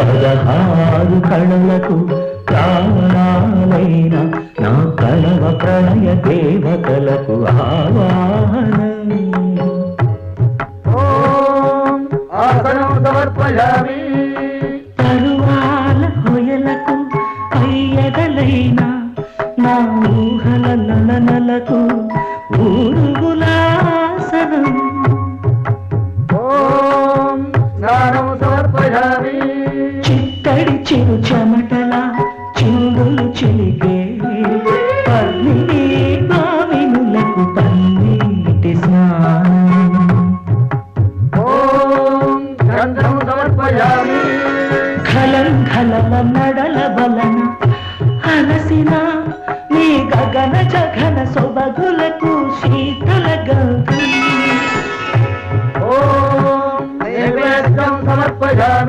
16 కళలకు ప్రాణాలైన నా ప్రణవ ప్రణయ దేవతలకు ఆవాహనం. ఆసనం సమర్పయామి. తరువాల హొయలకు అయ్యగలైన నా ఊహల నలనలకు ఊరుగులాసనం. స్నానం సమర్పయామి. చిత్తడి చిరు చెమటల చిందులు చిలికే పల్లి భావినులకు పన్నీటి స్నానం. గంధం సమర్పయామి. ఖలం ఖలల నడల వలన అలసిన నీ గగన జగన సొబగులకు శీతల గంధం. నైవేద్యం సమర్పయామి.